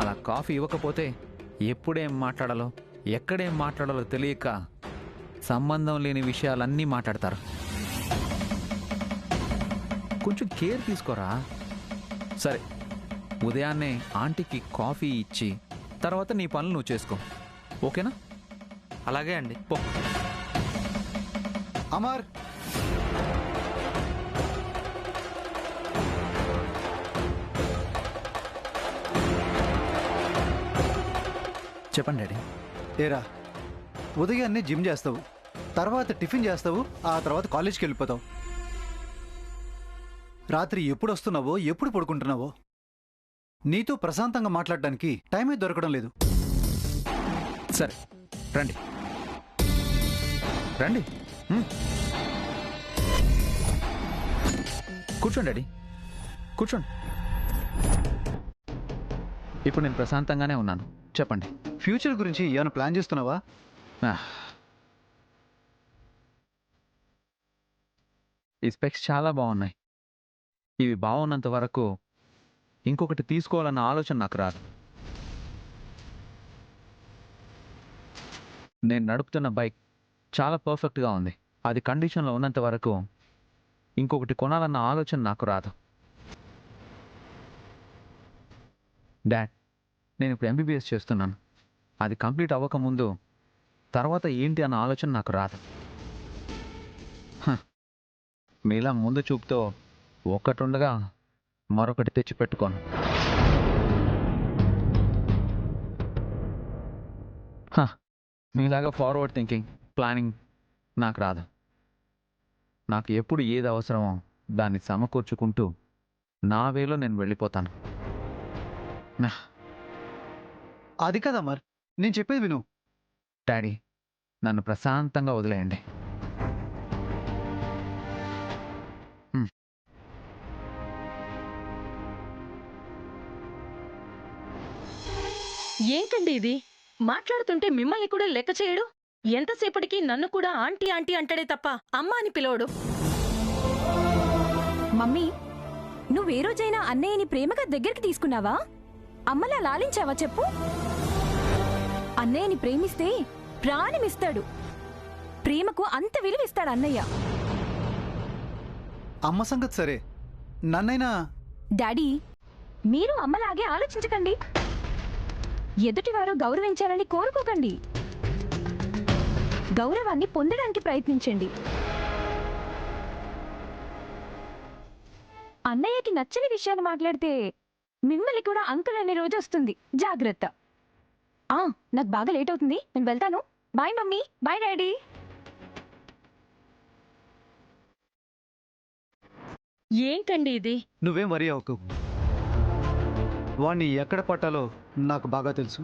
అలా కాఫీ ఇవ్వకపోతే ఎప్పుడేం మాట్లాడాలో ఎక్కడేం మాట్లాడాలో తెలియక సంబంధం లేని విషయాలన్నీ మాట్లాడతారు. కొంచెం కేర్ తీసుకోరా. సరే, ఉదయాన్నే ఆంటీకి కాఫీ ఇచ్చి తర్వాత నీ పనులు నువ్వు చేసుకో, ఓకేనా? అలాగే అండి. పో. అమర్, చెప్పండి డాడీ. ఏరా, ఉదయాన్నే జిమ్ చేస్తావు, తర్వాత టిఫిన్ చేస్తావు, ఆ తర్వాత కాలేజ్కి వెళ్ళిపోతావు. రాత్రి ఎప్పుడు వస్తున్నావో ఎప్పుడు పడుకుంటున్నావో నీతో ప్రశాంతంగా మాట్లాడడానికి టైమే దొరకడం లేదు. సరే రండి రండి, కూర్చోండి డాడీ, కూర్చోండి. ఇప్పుడు నేను ప్రశాంతంగానే ఉన్నాను. చెప్పండి. ఫ్యూచర్ గురించి ఏమైనా ప్లాన్ చేస్తున్నావా? ఈ స్పెక్స్ చాలా బాగున్నాయి. ఇవి బాగున్నంత వరకు ఇంకొకటి తీసుకోవాలన్న ఆలోచన నాకు రాదు. నేను నడుపుతున్న బైక్ చాలా పర్ఫెక్ట్గా ఉంది. అది కండిషన్లో ఉన్నంత వరకు ఇంకొకటి కొనాలన్న ఆలోచన నాకు రాదు. డాడ్, నేను ఇప్పుడు ఎంబీబీఎస్ చేస్తున్నాను. అది కంప్లీట్ అవ్వకముందు తర్వాత ఏంటి అన్న ఆలోచన నాకు రాదు. మీలా ముందు చూపుతో ఒకటి ఉండగా మరొకటి తెచ్చిపెట్టుకోను. మీలాగా ఫార్వర్డ్ థింకింగ్, ప్లానింగ్ నాకు రాదు. నాకు ఎప్పుడు ఏది అవసరమో దాన్ని సమకూర్చుకుంటూ నా వేలో నేను వెళ్ళిపోతాను. అది కదా అమర్, నేను చెప్పేది విను. డాడీ, నన్ను ప్రశాంతంగా వదిలేయండి. ఏంటండి ఇది? మాట్లాడుతుంటే మిమ్మల్ని కూడా లెక్క చేయడు. ఎంతసేపటికి నన్ను కూడా ఆంటీ ఆంటీ అంటాడే తప్ప అమ్మ అని పిలవడు. మమ్మీ, నువ్వే రోజైనా అన్నయ్యని ప్రేమగా దగ్గరికి తీసుకున్నావా? అమ్మలా లాలించావా చెప్పు? అన్నయ్యని ప్రేమిస్తే ప్రాణమిస్తాడు. ప్రేమకు అంత విలువిస్తాడు అన్నయ్య. అమ్మ సంగతి సరే, నన్నైనా డాడీ, మీరు అమ్మలాగే ఆలోచించకండి. ఎదుటివారు గౌరవించాలని కోరుకోకండి. గౌరవాన్ని పొందడానికి ప్రయత్నించండి. అన్నయ్యకి నచ్చని విషయాలు మాట్లాడితే మిమ్మల్ని కూడా అంకుల్ అనే రోజు వస్తుంది. జాగ్రత్త. నాకు బాగా లేట్ అవుతుంది, నేను వెళ్తాను. Bye mummy, bye daddy. ఏంటండి ఇది? నువ్వేం వరి అవ్వకు. వాణ్ణి ఎక్కడ పట్టాలో నాకు బాగా తెలుసు.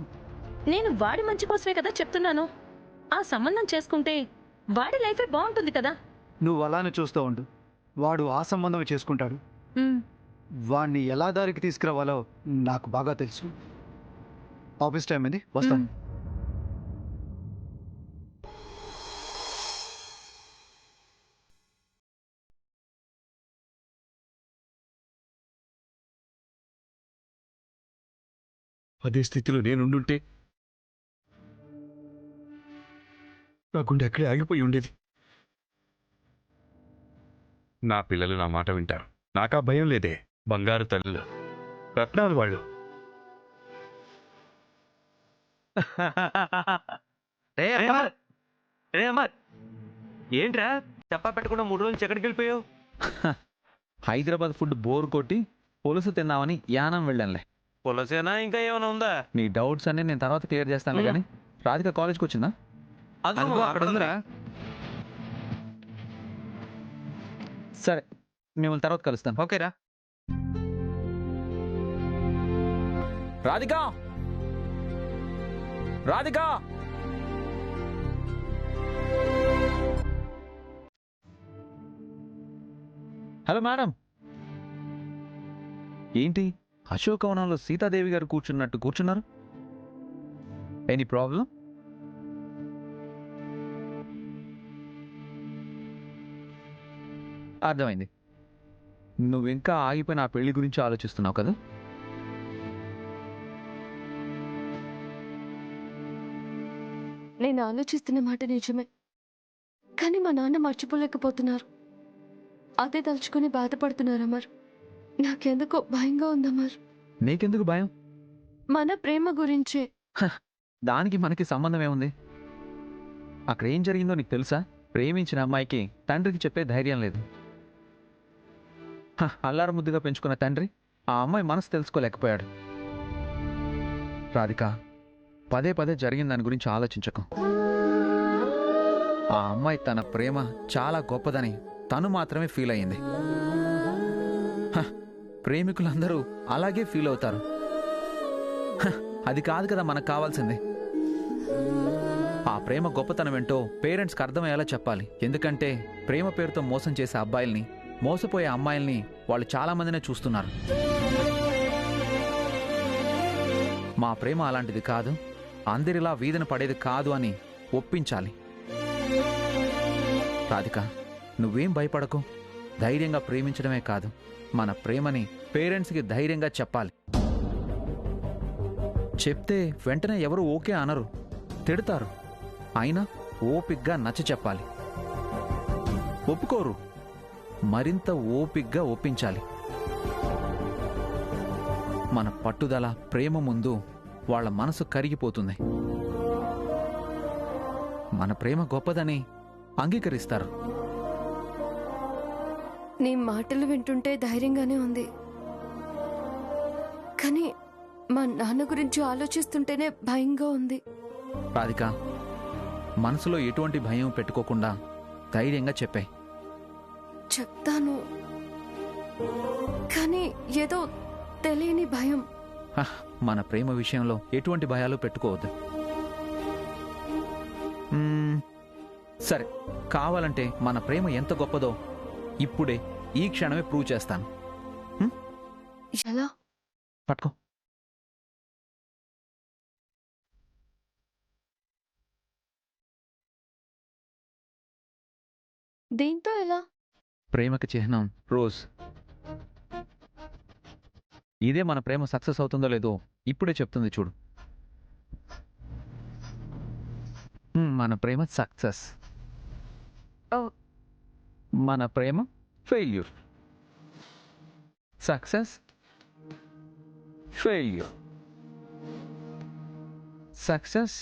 నేను వాడి మంచి కోసమే కదా చెప్తున్నాను. ఆ సంబంధం చేసుకుంటే వాడి లైఫే బాగుంటుంది కదా. నువ్వు అలానే చూస్తూ ఉండు, వాడు ఆ సంబంధం చేసుకుంటాడు. వాణ్ణి ఎలా దారికి తీసుకురావాలో నాకు బాగా తెలుసు. ఆఫీస్ టైం ఇది, వస్తాను. అదే స్థితిలో నేనుండుంటే నా గుండె అక్కడే ఆగిపోయి ఉండేది. నా పిల్లలు నా మాట వింటారు. నాకా భయం లేదే. బంగారు తల్లులు, రత్నాలు వాళ్ళు. ఏంట్రా చెప్పా పెట్టకుండా 3 రోజులు ఎక్కడికి వెళ్ళిపోయావు? హైదరాబాద్ ఫుడ్ బోర్ కొట్టి పులుసు తిన్నామని యానం వెళ్ళానులే. పులసేనా ఇంకా ఏమైనా ఉందా? నీ డౌట్స్ అన్ని నేను తర్వాత క్లియర్ చేస్తానులే. కానీ రాధిక కాలేజ్కి వచ్చిందా? అదిగో అక్కడ ఉందిరా. సరే, మిమ్మల్ని తర్వాత కలుస్తాను. ఓకేరా. రాధిక, రాధిక. Hello madam. ఏంటి అశోకవనంలో సీతాదేవి గారు కూర్చున్నట్టు కూర్చున్నారు? Any problem? అర్థమైంది. నువ్వు ఇంకా ఆగిపోయిన ఆ పెళ్లి గురించి ఆలోచిస్తున్నావు కదా? నేను ఆలోచిస్తున్న మాట నిజమే, కానీ మా నాన్న మర్చిపోలేకపోతున్నారు. అదే తలుచుకొని బాధపడుతున్నారు అమర్. నాకెందుకో భయంగా ఉంది అమర్. నీకెందుకు భయం? మన ప్రేమ గురించే. దానికి మనకి సంబంధం ఏముంది? అక్కడ ఏం జరిగిందో నీకు తెలుసా? ప్రేమించిన అమ్మాయికి తండ్రికి చెప్పే ధైర్యం లేదు. అల్లారు ముద్దుగా పెంచుకున్న తండ్రి ఆ అమ్మాయి మనసు తెలుసుకోలేకపోయాడు. రాధిక, పదే పదే జరిగిన దాని గురించి ఆలోచించకు. ఆ అమ్మాయి తన ప్రేమ చాలా గొప్పదని తను మాత్రమే ఫీల్ అయ్యింది. ప్రేమికులందరూ అలాగే ఫీల్ అవుతారు. అది కాదు కదా మనకు కావాల్సింది. ఆ ప్రేమ గొప్పతనం ఏంటో పేరెంట్స్కి అర్థమయ్యేలా చెప్పాలి. ఎందుకంటే ప్రేమ పేరుతో మోసం చేసే అబ్బాయిల్ని, మోసపోయే అమ్మాయిల్ని వాళ్ళు చాలా మందినే చూస్తున్నారు. మా ప్రేమ అలాంటిది కాదు, అందరిలా వీధిన పడేది కాదు అని ఒప్పించాలి. రాధిక, నువ్వేం భయపడకు. ధైర్యంగా ప్రేమించడమే కాదు, మన ప్రేమని పేరెంట్స్కి ధైర్యంగా చెప్పాలి. చెప్తే వెంటనే ఎవరు ఓకే అనరు, తిడతారు. అయినా ఓపిగ్గా నచ్చ చెప్పాలి. ఒప్పుకోరు, మరింత ఓపిగ్గా ఒప్పించాలి. మన పట్టుదల, ప్రేమ ముందు వాళ్ళ మనసు కరిగిపోతుంది. మన ప్రేమ గొప్పదని అంగీకరిస్తారు. నీ మాటలు వింటుంటే ధైర్యంగానే ఉంది, కానీ మా నాన్న గురించి ఆలోచిస్తుంటేనే భయంగా ఉంది. రాధిక, మనసులో ఎటువంటి భయం పెట్టుకోకుండా ధైర్యంగా చెప్పే. చెప్తాను, కానీ ఏదో తెలియని భయం. మన ప్రేమ విషయంలో ఎటువంటి భయాలు పెట్టుకోవద్దు. సరే, కావాలంటే మన ప్రేమ ఎంత గొప్పదో ఇప్పుడే ఈ క్షణమే ప్రూవ్ చేస్తాను. ఎలా? పట్టుకో. దీంతో ఎలా? ప్రేమకి చిహ్నం రోజ్. ఇదే మన ప్రేమ సక్సెస్ అవుతుందో లేదో ఇప్పుడే చెప్తుంది చూడు. మన ప్రేమ సక్సెస్, మన ప్రేమ failure. Success, failure, success,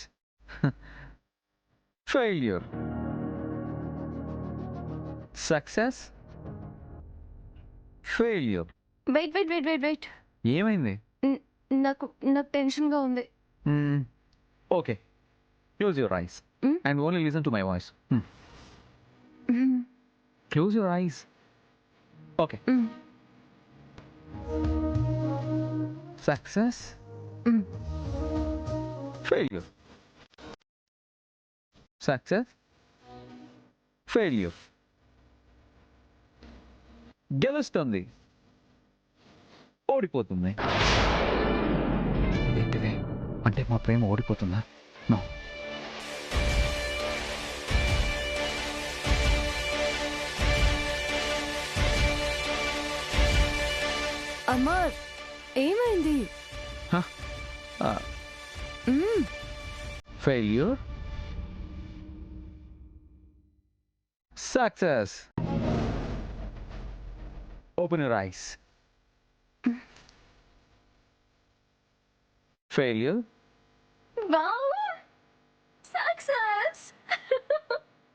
failure, success, failure. Wait wait wait wait wait ఏమైంది? నాకు టెన్షన్గా ఉంది. Okay, close your eyes and only listen to my voice. Close your eyes. Okay. Success, failure, success, failure. గెలుస్తుంది, ఓడిపోతుంది. ఏంటిది? అంటే మా ప్రేమ ఓడిపోతుందా? నో. అమర్, ఏమైంది? Failure, success. Open your eyes. Failure. Success.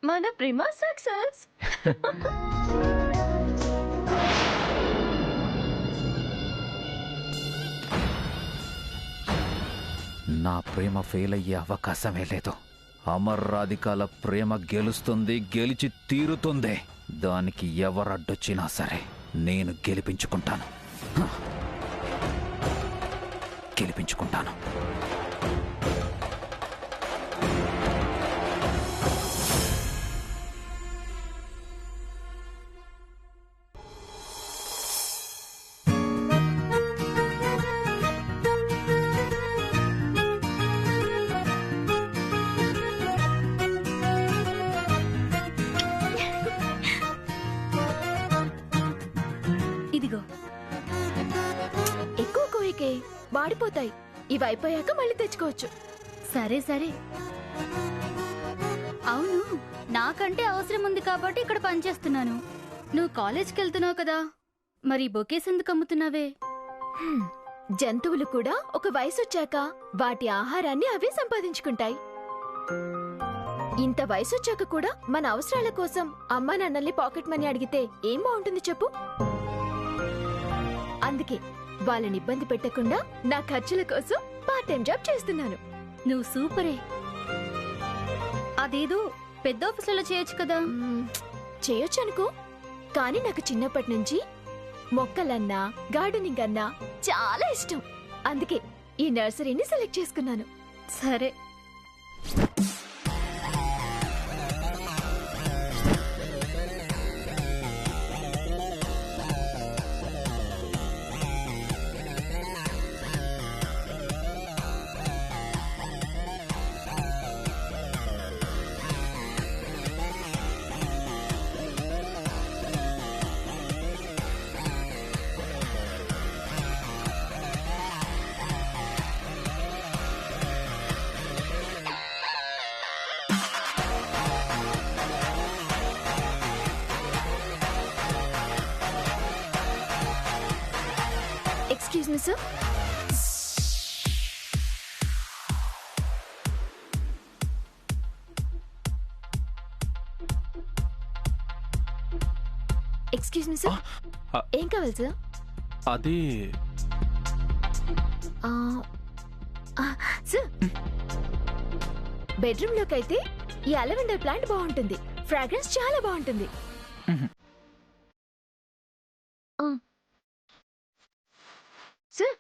మన ప్రేమ సక్సెస్. నా ప్రేమ ఫెయిల్ అయ్యే అవకాశమే లేదు. అమర్ రాధికాల ప్రేమ గెలుస్తుంది, గెలిచి తీరుతుంది. దానికి ఎవరడ్డొచ్చినా సరే నేను గెలిపించుకుంటాను, గెలిపించుకుంటాను. ఇదిగో, ఎక్కువ కోయికే వాడిపోతాయి. ఇవి అయిపోయాక మళ్ళీ తెచ్చుకోవచ్చు. సరే సరే. అవును, నాకంటే అవసరం ఉంది కాబట్టి ఇక్కడ పనిచేస్తున్నాను. నువ్వు కాలేజ్కి వెళ్తున్నావు కదా, మరి బొకేస్ ఎందుకు అమ్ముతున్నావే? జంతువులు కూడా ఒక వయసు వచ్చాక వాటి ఆహారాన్ని అవే సంపాదించుకుంటాయి. ఇంత వయసు వచ్చాక కూడా మన అవసరాల కోసం అమ్మా నాన్నల్ని పాకెట్ మనీ అడిగితే ఏం బాగుంటుంది చెప్పు? అందుకే వాళ్ళని ఇబ్బంది పెట్టకుండా నా ఖర్చుల కోసం పార్ట్ టైం జాబ్ చేస్తున్నాను. నువ్వు సూపరే. అదేదో పెద్ద ఆఫీసులో చేయొచ్చు కదా. చేయొచ్చు అనుకో, కానీ నాకు చిన్నప్పటి నుంచి మొక్కలన్నా గార్డెనింగ్ అన్నా చాలా ఇష్టం. అందుకే ఈ నర్సరీని సెలెక్ట్ చేసుకున్నాను. సరే. Excuse me sir. Excuse me sir, ఏం కావాలి సార్? అది సార్, బెడ్రూమ్ లోకి అయితే ఈ అలవెండర్ ప్లాంట్ బాగుంటుంది. ఫ్రాగ్రెన్స్ చాలా బాగుంటుంది. సార్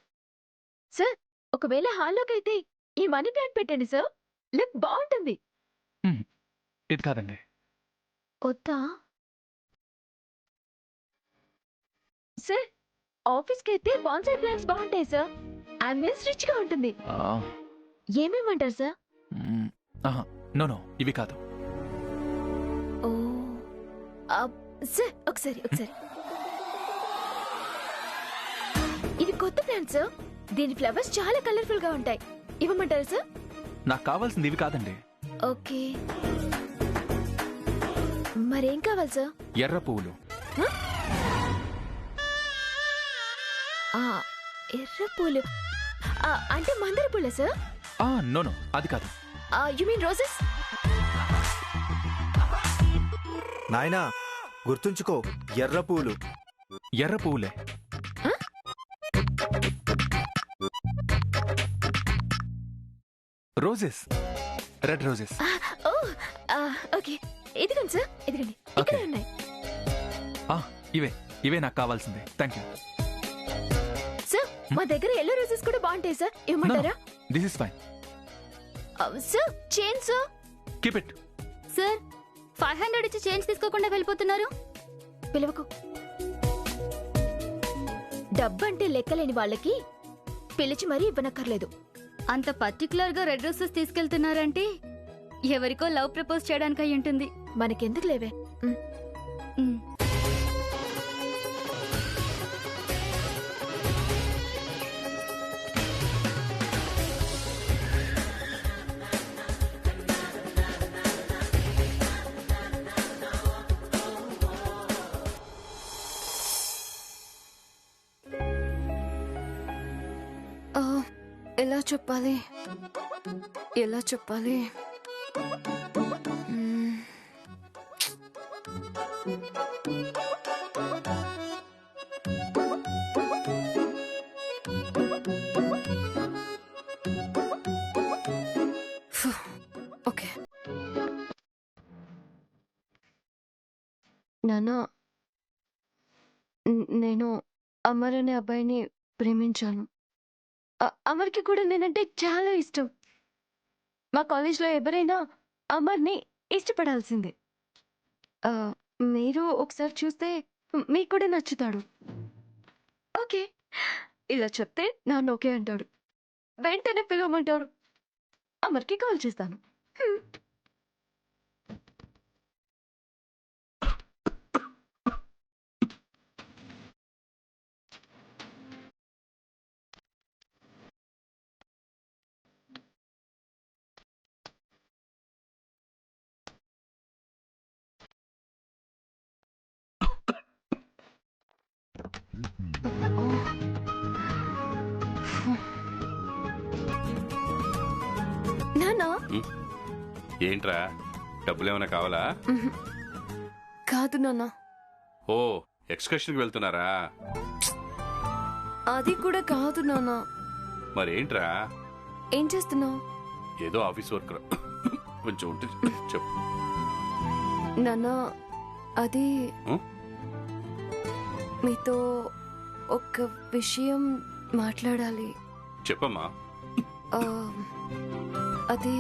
సార్, ఒకవేళ హాల్లోకి అయితే ఈ మనీ ప్లాంట్ పెట్టండి సార్, లుక్ బాగుంటుంది. ఇది కాదండి. వద్దా సార్? ఆఫీస్కి అయితే బాన్సాయ్ ప్లాంట్స్ బాగుంటాయి సార్. అంబియన్స్ రిచ్ గా ఉంటుంది. ఏమేమంటారు సార్? నో ఇవి కాదు. ఓ సార్, ఒకసారి ఇవి కొత్త ప్లాంట్స్ సార్. దీని ఫ్లవర్స్ చాలా కలర్ఫుల్ గా ఉంటాయి. ఇవ్వమంటారు సార్? నాకు కావాల్సింది ఇవి కాదండి. ఓకే, మరేం కావాలి సార్? ఎర్ర పువ్వులు. ఎర్ర పూలు అంటే మందార పూల సార్? నో అది కాదు. You mean roses? నాయనా గుర్తుంచుకో, ఎర్ర పూలు. ఎర్ర పువ్వులే. Roses, red roses. ఓకే, ఇదిగోండి సార్, ఇదిగోండి, ఇక్కడ ఉన్నాయి. ఇవే నాకు కావాల్సిందే. Thank you sir. మా దగ్గర ఎల్లో రోజెస్ కూడా బాగుంటాయి సార్, ఇవ్వమంటారా? This is fine. Sir, change sir. Keep it. Sir, 500 ఇచ్చి చేంజ్ తీసుకోకుండా వెళ్ళిపోతున్నారు. పిలవకు. డబ్బంటే లెక్కలేని వాళ్ళకి పిలిచి మరీ ఇవ్వనక్కర్లేదు. అంత పర్టికులర్ గా రెడ్ రోసెస్ తీసుకెళ్తున్నారంటే ఎవరికో లవ్ ప్రపోజ్ చేయడానికి అయి ఉంటుంది. మనకెందుకు లేవే. ఉమ్. ఎలా చెప్పాలి? ఓకే. నాన్న, నేను అమర్ అనే అబ్బాయిని ప్రేమించాను. అమర్కి కూడా నేనంటే చాలా ఇష్టం. మా కాలేజ్లో ఎవరైనా అమర్ని ఇష్టపడాల్సిందే. మీరు ఒకసారి చూస్తే మీకు కూడా నచ్చుతాడు. ఓకే, ఇలా చెప్తే నాన్న ఓకే అంటాడు. వెంటనే పిలవమంటాడు. అమర్కి కాల్ చేస్తాను. నానా ఏంట్రా డబ్బులు ఏమైనా కావాలా? కాదు నానా, ఓ ఎక్స్కర్షన్కి వెళ్తున్నారా? అది కూడా కాదు నానా. మరేంట్రా? ఏం చేస్తున్నావు? ఏదో ఆఫీస్ వర్క్ రా. కొంచెం ఉంటే చెప్పు. నానా అది ఉం? మీతో ఒక విషయం మాట్లాడాలి. చెప్పమ్మా. ఆ, అది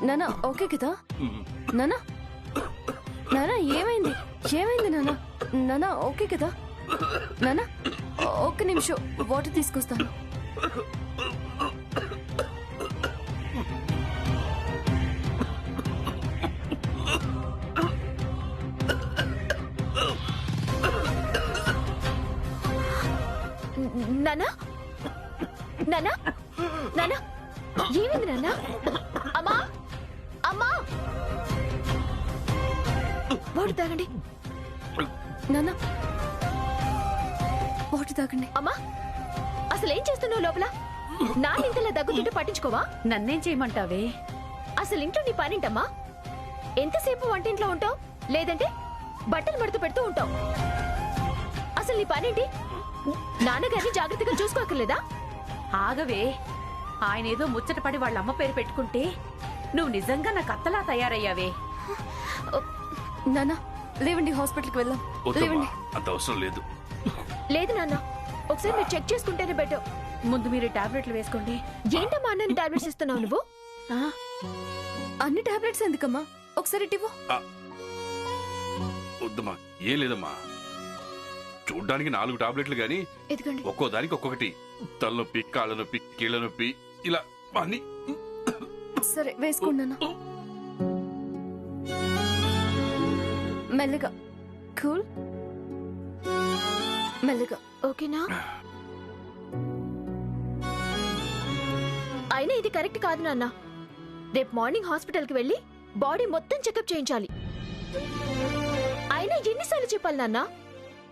నానా ఓకే కదా? నానా నానా ఏమైంది? ఏమైంది నానా? నానా ఓకే కదా? నానా ఒక్క నిమిషం వాటర్ తీసుకొస్తాను. నానా నానా నానా ఏమైంది నాన్నా? అమ్మా అమ్మా వాటర్ తాగండి. నానా వాటర్ తాగండి. అమ్మా అసలు ఏం చేస్తున్నావు లోపల? నాన్న ఇంతలా దగ్గుతుంటే పట్టించుకోవా? నన్నేం చేయమంటావే? అసలు ఇంట్లో నీ పనింటమ్మా? ఎంతసేపు వంటింట్లో ఉంటావు? లేదంటే బట్టలు మడత పెడుతూ ఉంటావు. అసలు నీ పనేంటి? నాన్నగారిని జాగ్రత్తగా చూసుకోకర్లేదా? ఆగవే, ఆయన ఏదో ముచ్చట పడి వాళ్ళ అమ్మ పేరు పెట్టుకుంటే నువ్వు నిజంగా నాకు అత్తలా తయారయ్యావే. నానా లేవండి, హాస్పిటల్కి వెళ్దాం. లేవండి. అంత అవసరం లేదు. లేదు నాన్న, ఒకసారి మీరు చెక్ చేసుకుంటేనే బెటర్. ముందు మీరు టాబ్లెట్లు వేసుకోండి. ఏంటమ్మా అన్నని టాబ్లెట్స్ ఇస్తున్నావు నువ్వు? అన్ని టాబ్లెట్స్ ఎందుకమ్మా? ఒకసారి ఇవ్వు. వద్దమ్మా, ఏం లేదమ్మా. చూడ్డానికి 4 టాబ్లెట్లు గాని ఇదిగోండి. ఒక్కో దానికి ఒక్కొక్కటి. తలనొప్పి, కాళ్ళ నొప్పి, కీళ్ళ నొప్పి, ఇలా అన్ని. సరే వేసుకున్నాను. మెల్లగా, కూల్, మెల్లగా. ఓకేనా? అయినా ఇది కరెక్ట్ కాదు నాన్న. రేపు మార్నింగ్ హాస్పిటల్కి వెళ్ళి బాడీ మొత్తం చెకప్ చేయించాలి. అయినా ఎన్నిసార్లు చెప్పాలి నాన్న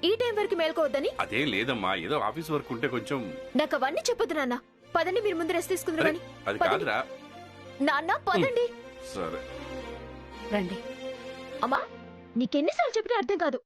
ఈ టైం వరకు మేల్కోవద్దని? అదే లేదమ్మా, ఏదో ఆఫీస్ వర్క్ ఉంటే కొంచెం. నాకు అవన్నీ చెప్పొద్దు నాన్న. పదండి, మీరు ముందు రెస్ట్ తీసుకుందరు కానీ. అది కాదురా. నాన్న పదండి. సరే రండి. అమ్మా నీకెన్నిసార్లు చెప్పినా అర్థం కాదు.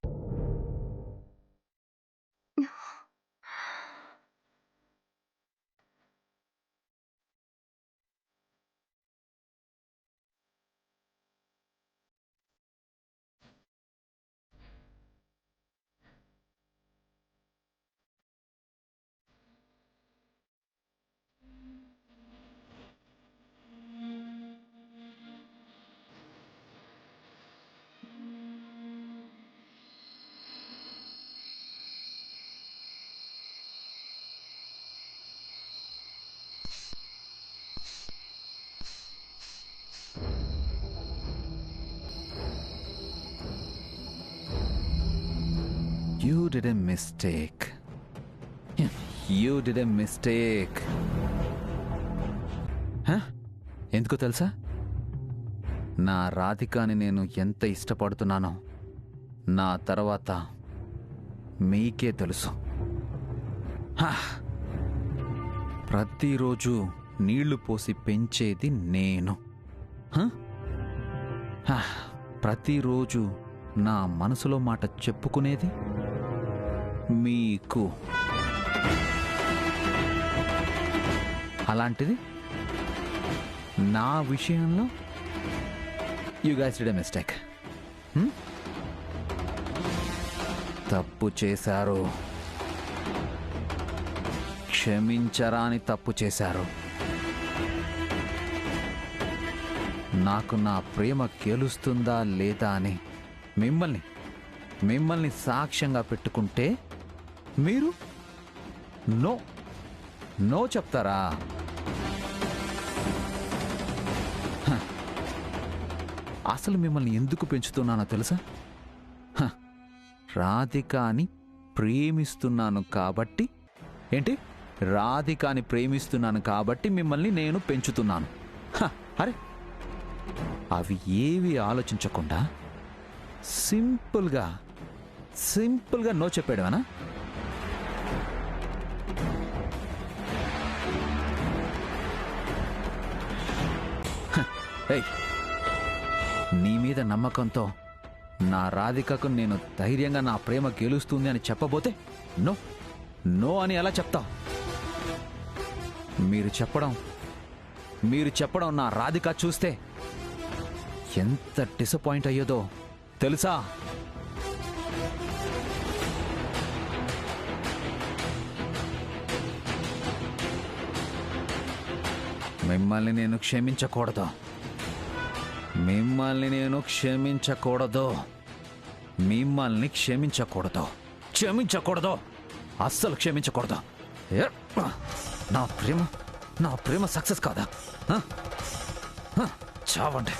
You did a mistake. You did a mistake. ఎందుకో తెలుసా? నా రాధికాని నేను ఎంత ఇష్టపడుతున్నానో నా తర్వాత మీకే తెలుసు. ప్రతిరోజు నీళ్లు పోసి పెంచేది నేను. ప్రతిరోజు నా మనసులో మాట చెప్పుకునేది మీకు. అలాంటిది నా విషయంలో you guys did a mistake. తప్పు చేశారు, క్షమించరాని తప్పు చేశారు. నాకు నా ప్రేమ గెలుస్తుందా లేదా అని మిమ్మల్ని సాక్ష్యంగా పెట్టుకుంటే మీరు నో చెప్తారా? అసలు మిమ్మల్ని ఎందుకు పెంచుతున్నానో తెలుసా? రాధికాని ప్రేమిస్తున్నాను కాబట్టి. ఏంటి? రాధికాని ప్రేమిస్తున్నాను కాబట్టి మిమ్మల్ని నేను పెంచుతున్నాను. అరే, అవి ఏవి ఆలోచించకుండా సింపుల్గా నో చెప్పాడమనా? ఏయ్, నీ మీద నమ్మకంతో నా రాధికకు నేను ధైర్యంగా నా ప్రేమ గెలుస్తుంది అని చెప్పబోతే నో నో అని ఎలా చెప్తా? మీరు చెప్పడం నా రాధిక చూస్తే ఎంత డిసప్పాయింట్ అయ్యేదో తెలుసా? మిమ్మల్ని నేను క్షమించకూడదు. అస్సలు క్షమించకూడదు. ఏ, నా ప్రేమ సక్సెస్ కాదా? చావండి.